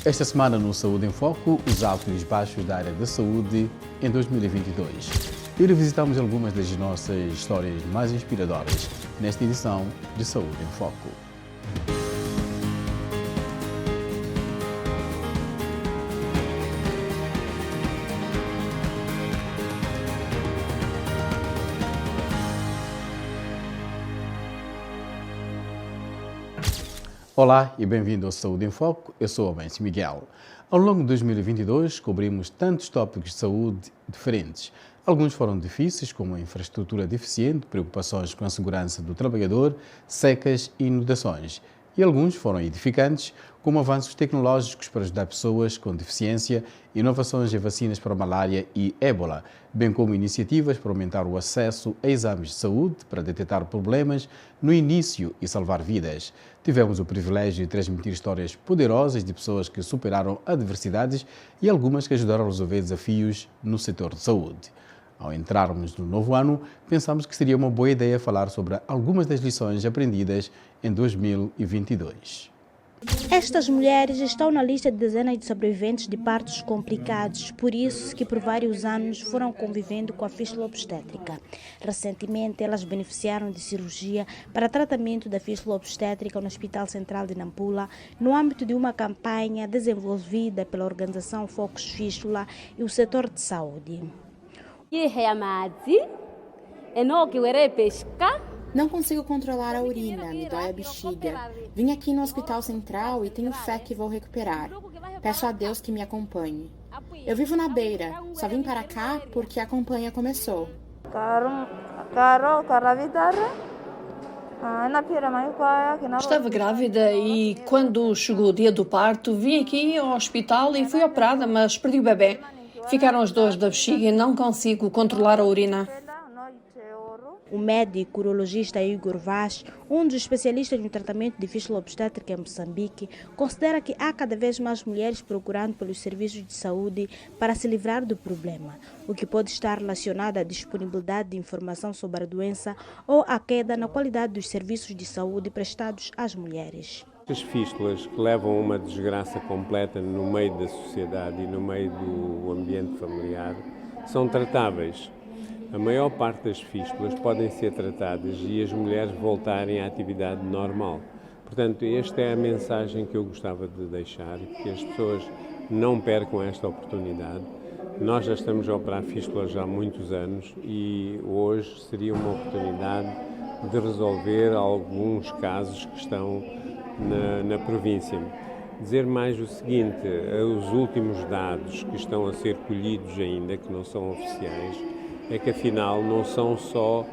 Esta semana no Saúde em Foco, os altos e os baixos da área da saúde em 2022. E revisitamos algumas das nossas histórias mais inspiradoras nesta edição de Saúde em Foco. Olá e bem-vindo ao Saúde em Foco, eu sou o Benci Miguel. Ao longo de 2022 cobrimos tantos tópicos de saúde diferentes. Alguns foram difíceis, como a infraestrutura deficiente, preocupações com a segurança do trabalhador, secas e inundações. E alguns foram edificantes, como avanços tecnológicos para ajudar pessoas com deficiência, inovações em vacinas para malária e ébola, bem como iniciativas para aumentar o acesso a exames de saúde para detectar problemas no início e salvar vidas. Tivemos o privilégio de transmitir histórias poderosas de pessoas que superaram adversidades e algumas que ajudaram a resolver desafios no setor de saúde. Ao entrarmos no novo ano, pensamos que seria uma boa ideia falar sobre algumas das lições aprendidas em 2022. Estas mulheres estão na lista de dezenas de sobreviventes de partos complicados, por isso que por vários anos foram convivendo com a fístula obstétrica. Recentemente, elas beneficiaram de cirurgia para tratamento da fístula obstétrica no Hospital Central de Nampula, no âmbito de uma campanha desenvolvida pela organização Focus Fístula e o setor de saúde. Não consigo controlar a urina, me dói a bexiga. Vim aqui no Hospital Central e tenho fé que vou recuperar. Peço a Deus que me acompanhe. Eu vivo na Beira, só vim para cá porque a campanha começou. Estava grávida e quando chegou o dia do parto, vim aqui ao hospital e fui operada, mas perdi o bebê. Ficaram as dores da bexiga e não consigo controlar a urina. O médico urologista Igor Vaz, um dos especialistas no tratamento de fístula obstétrica em Moçambique, considera que há cada vez mais mulheres procurando pelos serviços de saúde para se livrar do problema, o que pode estar relacionado à disponibilidade de informação sobre a doença ou à queda na qualidade dos serviços de saúde prestados às mulheres. As fístulas que levam a uma desgraça completa no meio da sociedade e no meio do ambiente familiar são tratáveis. A maior parte das fístulas podem ser tratadas e as mulheres voltarem à atividade normal. Portanto, esta é a mensagem que eu gostava de deixar, que as pessoas não percam esta oportunidade. Nós já estamos a operar fístulas há muitos anos e hoje seria uma oportunidade de resolver alguns casos que estão na província. Dizer mais o seguinte, os últimos dados que estão a ser colhidos ainda, que não são oficiais, é que afinal não são só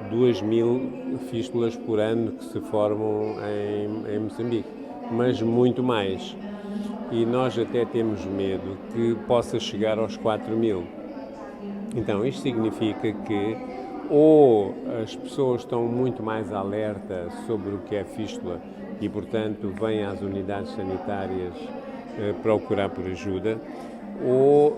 2.000 fístulas por ano que se formam em Moçambique, mas muito mais. E nós até temos medo que possa chegar aos 4.000. Então isto significa que ou as pessoas estão muito mais alerta sobre o que é fístula e, portanto, vêm às unidades sanitárias procurar por ajuda, ou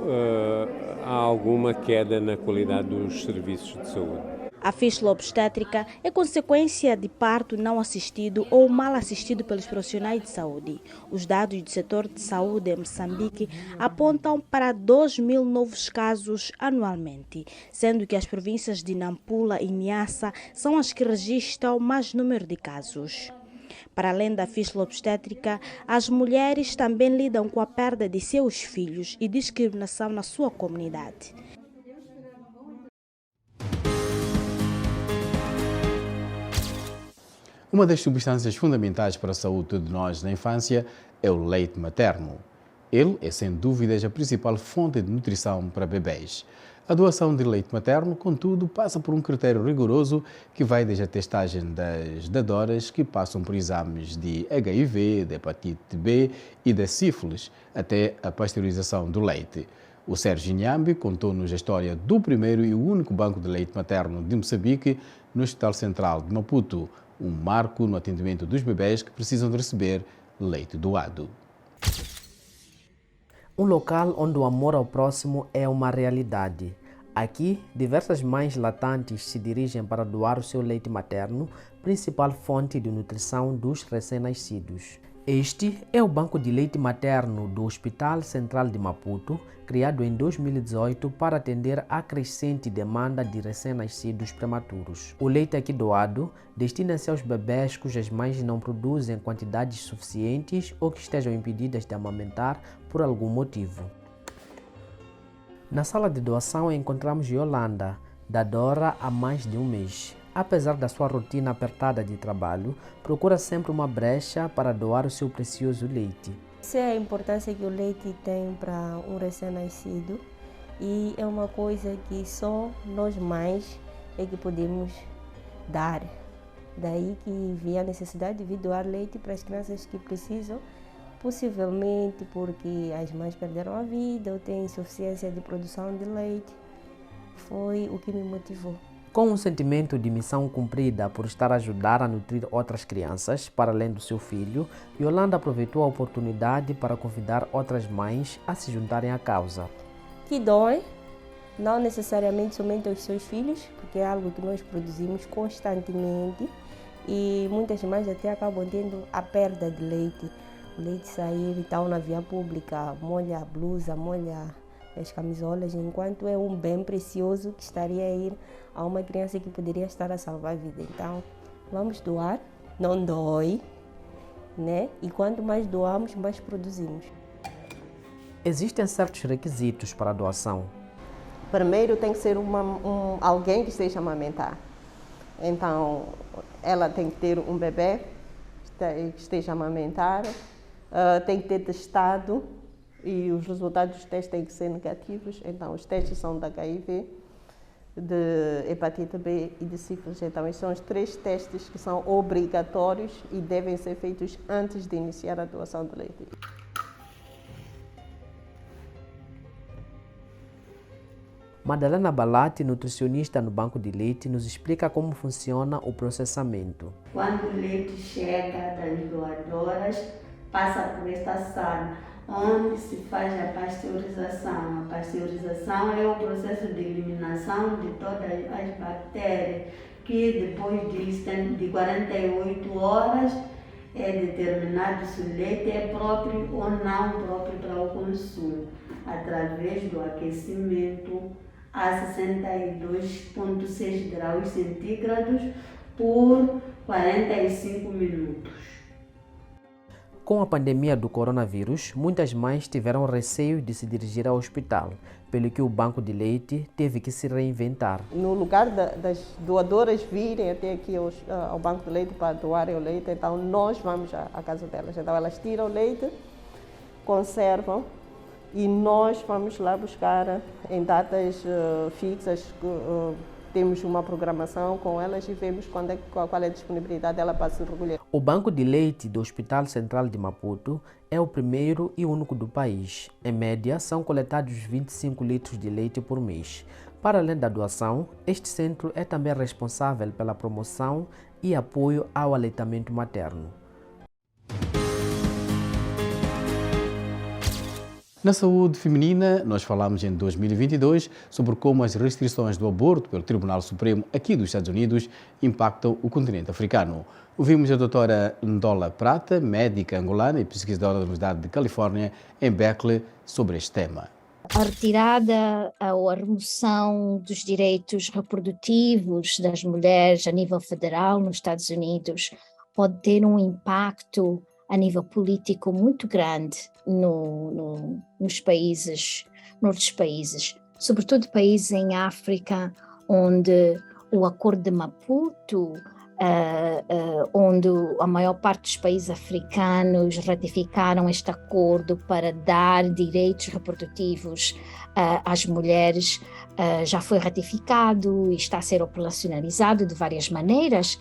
há alguma queda na qualidade dos serviços de saúde. A fístula obstétrica é consequência de parto não assistido ou mal assistido pelos profissionais de saúde. Os dados do setor de saúde em Moçambique apontam para 2.000 novos casos anualmente, sendo que as províncias de Nampula e Niassa são as que registram mais número de casos. Para além da fístula obstétrica, as mulheres também lidam com a perda de seus filhos e discriminação na sua comunidade. Uma das substâncias fundamentais para a saúde de nós na infância é o leite materno. Ele é, sem dúvidas, a principal fonte de nutrição para bebês. A doação de leite materno, contudo, passa por um critério rigoroso que vai desde a testagem das dadoras que passam por exames de HIV, de hepatite B e da sífilis, até a pasteurização do leite. O Sérgio Inhambi contou-nos a história do primeiro e único banco de leite materno de Moçambique no Hospital Central de Maputo, um marco no atendimento dos bebês que precisam de receber leite doado. Um local onde o amor ao próximo é uma realidade. Aqui, diversas mães latantes se dirigem para doar o seu leite materno, principal fonte de nutrição dos recém-nascidos. Este é o banco de leite materno do Hospital Central de Maputo, criado em 2018 para atender à crescente demanda de recém-nascidos prematuros. O leite aqui doado destina-se aos bebés cujas mães não produzem quantidades suficientes ou que estejam impedidas de amamentar por algum motivo. Na sala de doação encontramos Yolanda, dadora há mais de um mês. Apesar da sua rotina apertada de trabalho, procura sempre uma brecha para doar o seu precioso leite. Sei a importância que o leite tem para um recém-nascido e é uma coisa que só nós mães é que podemos dar. Daí que vi a necessidade de doar leite para as crianças que precisam, possivelmente porque as mães perderam a vida ou têm insuficiência de produção de leite. Foi o que me motivou. Com um sentimento de missão cumprida por estar a ajudar a nutrir outras crianças, para além do seu filho, Yolanda aproveitou a oportunidade para convidar outras mães a se juntarem à causa. Que doem, não necessariamente somente aos seus filhos, porque é algo que nós produzimos constantemente e muitas mães até acabam tendo a perda de leite. O leite sair então na via pública, molha a blusa, molha as camisolas, enquanto é um bem precioso que estaria a ir a uma criança que poderia estar a salvar a vida. Então, vamos doar, não dói, né? E quanto mais doamos, mais produzimos. Existem certos requisitos para a doação. Primeiro tem que ser alguém que esteja a amamentar. Então, ela tem que ter um bebê que esteja a amamentar, tem que ter testado e os resultados dos testes têm que ser negativos. Então, os testes são de HIV, de hepatite B e de sífilis. Então, esses são os 3 testes que são obrigatórios e devem ser feitos antes de iniciar a doação de leite. Madalena Balati, nutricionista no Banco de Leite, nos explica como funciona o processamento. Quando o leite chega das doadoras, passa por esta sala, onde se faz a pasteurização. A pasteurização é o processo de eliminação de todas as bactérias, que depois de 48 horas é determinado se o leite é próprio ou não próprio para o consumo, através do aquecimento a 62,6 graus centígrados por 45 minutos. Com a pandemia do coronavírus, muitas mães tiveram receio de se dirigir ao hospital, pelo que o Banco de Leite teve que se reinventar. No lugar das doadoras virem até aqui ao Banco de Leite para doarem o leite, então nós vamos à casa delas. Então elas tiram o leite, conservam e nós vamos lá buscar em datas fixas. Temos uma programação com elas e vemos qual é a disponibilidade dela para se recolher. O Banco de Leite do Hospital Central de Maputo é o primeiro e único do país. Em média, são coletados 25 litros de leite por mês. Para além da doação, este centro é também responsável pela promoção e apoio ao aleitamento materno. Na saúde feminina, nós falamos em 2022 sobre como as restrições do aborto pelo Tribunal Supremo aqui dos Estados Unidos impactam o continente africano. Ouvimos a doutora Ndola Prata, médica angolana e pesquisadora da Universidade de Califórnia, em Berkeley, sobre este tema. A retirada ou a remoção dos direitos reprodutivos das mulheres a nível federal nos Estados Unidos pode ter um impacto a nível político muito grande nos países, noutros países, sobretudo países em África, onde o Acordo de Maputo, onde a maior parte dos países africanos ratificaram este acordo para dar direitos reprodutivos às mulheres, já foi ratificado e está a ser operacionalizado de várias maneiras.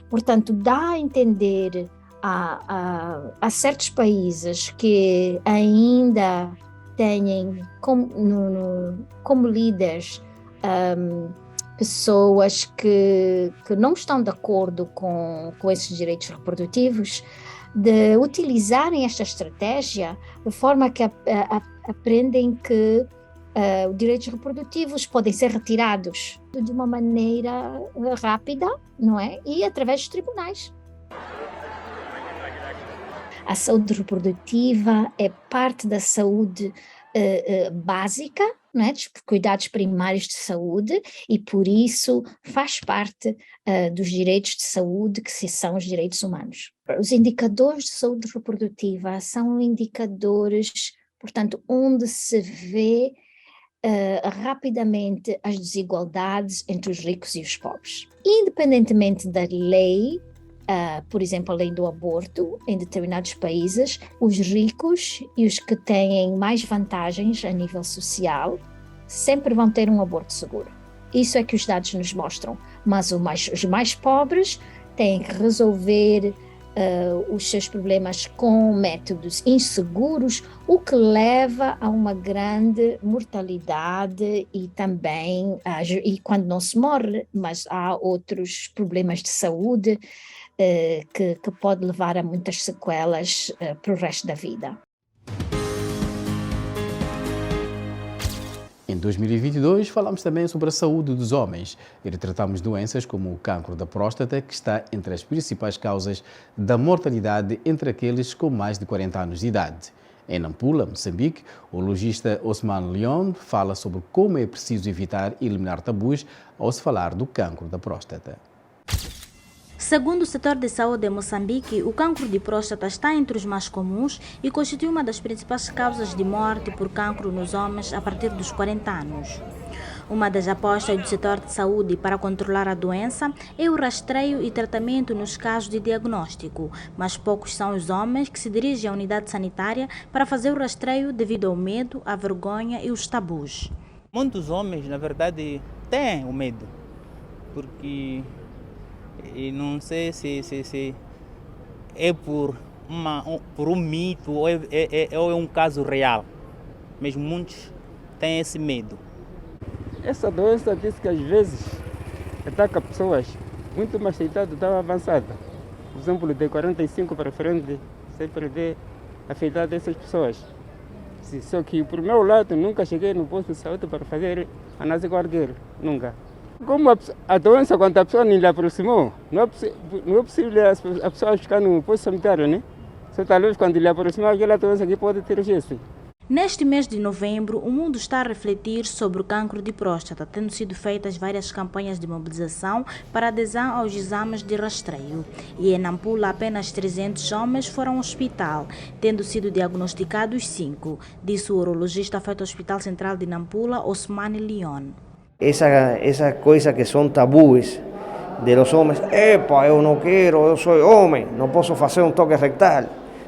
Portanto, dá a entender a certos países que ainda têm como líderes pessoas que não estão de acordo com esses direitos reprodutivos, de utilizarem esta estratégia de forma que aprendem que os direitos reprodutivos podem ser retirados de uma maneira rápida, não é? E através dos tribunais. A saúde reprodutiva é parte da saúde básica, não é? Dos cuidados primários de saúde, e por isso faz parte dos direitos de saúde, que são os direitos humanos. Os indicadores de saúde reprodutiva são indicadores, portanto, onde se vê rapidamente as desigualdades entre os ricos e os pobres. Independentemente da lei, por exemplo, a lei do aborto, em determinados países, os ricos e os que têm mais vantagens a nível social sempre vão ter um aborto seguro. Isso é que os dados nos mostram, mas os mais pobres têm que resolver os seus problemas com métodos inseguros, o que leva a uma grande mortalidade e também, e quando não se morre, mas há outros problemas de saúde que pode levar a muitas sequelas para o resto da vida. Em 2022, falamos também sobre a saúde dos homens e retratamos doenças como o cancro da próstata, que está entre as principais causas da mortalidade entre aqueles com mais de 40 anos de idade. Em Nampula, Moçambique, o urologista Osman Leon fala sobre como é preciso evitar e eliminar tabus ao se falar do cancro da próstata. Segundo o setor de saúde de Moçambique, o cancro de próstata está entre os mais comuns e constitui uma das principais causas de morte por cancro nos homens a partir dos 40 anos. Uma das apostas do setor de saúde para controlar a doença é o rastreio e tratamento nos casos de diagnóstico, mas poucos são os homens que se dirigem à unidade sanitária para fazer o rastreio devido ao medo, à vergonha e os tabus. Muitos homens, na verdade, têm o medo, porque e não sei se é por um mito ou é um caso real, mas muitos têm esse medo. Essa doença diz que às vezes ataca pessoas muito mais idade, tão avançada. Por exemplo, de 45 para frente, sempre vê afetar essas pessoas. Só que, por meu lado, nunca cheguei no posto de saúde para fazer análise guardeira, nunca. Como a doença, quando a pessoa não lhe aproximou, não é possível a pessoa ficar no posto sanitário, né? Só talvez quando lhe aproximar aquela doença que pode ter gesto. Neste mês de novembro, o mundo está a refletir sobre o cancro de próstata, tendo sido feitas várias campanhas de mobilização para adesão aos exames de rastreio. E em Nampula, apenas 300 homens foram ao hospital, tendo sido diagnosticados 5, disse o urologista feito ao Hospital Central de Nampula, Osman Leon. Essa coisa que são tabus de los homens, epa, eu não quero, eu sou homem, não posso fazer um toque rectal.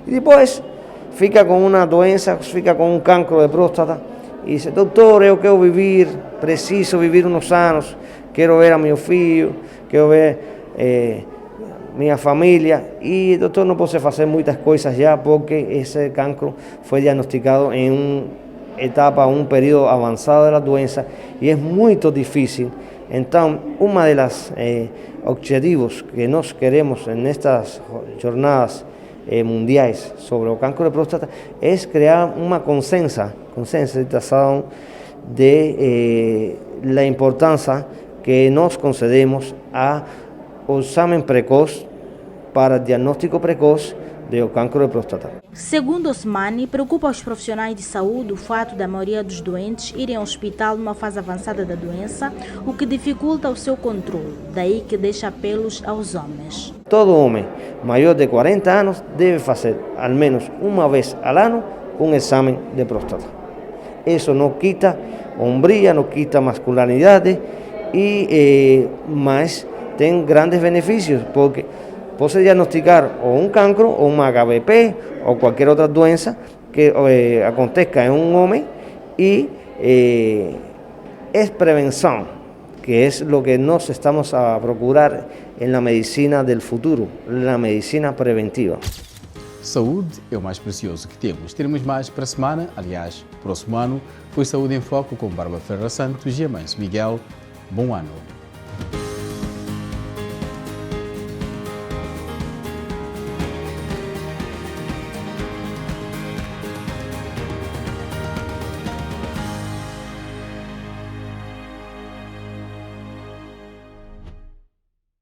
E depois fica com uma doença, fica com um cancro de próstata e diz, doutor, eu quero viver, preciso viver uns anos, quero ver a meu filho, quero ver minha família e doutor, não posso fazer muitas coisas já porque esse cancro foi diagnosticado em etapa, um período avançado da doença e é muito difícil. Então, uma das objetivos que nós queremos nestas jornadas mundiais sobre o cancro de próstata é criar uma conscientização da importância que nós concedemos ao exame precoce para diagnóstico precoce do cancro de próstata. Segundo Osmani, preocupa os profissionais de saúde o fato da maioria dos doentes irem ao hospital numa fase avançada da doença, o que dificulta o seu controle, daí que deixa apelos aos homens. Todo homem maior de 40 anos deve fazer, ao menos uma vez ao ano, um exame de próstata. Isso não quita hombria, não quita masculinidade, mas tem grandes benefícios, porque pode diagnosticar ou um cancro, ou uma HPV, ou qualquer outra doença que aconteça em um homem e é prevenção, que é o que nós estamos a procurar na medicina do futuro, na medicina preventiva. Saúde é o mais precioso que temos. Teremos mais para a semana, aliás, próximo ano, foi Saúde em Foco com Bárbara Ferreira Santos e Amâncio Miguel. Bom ano.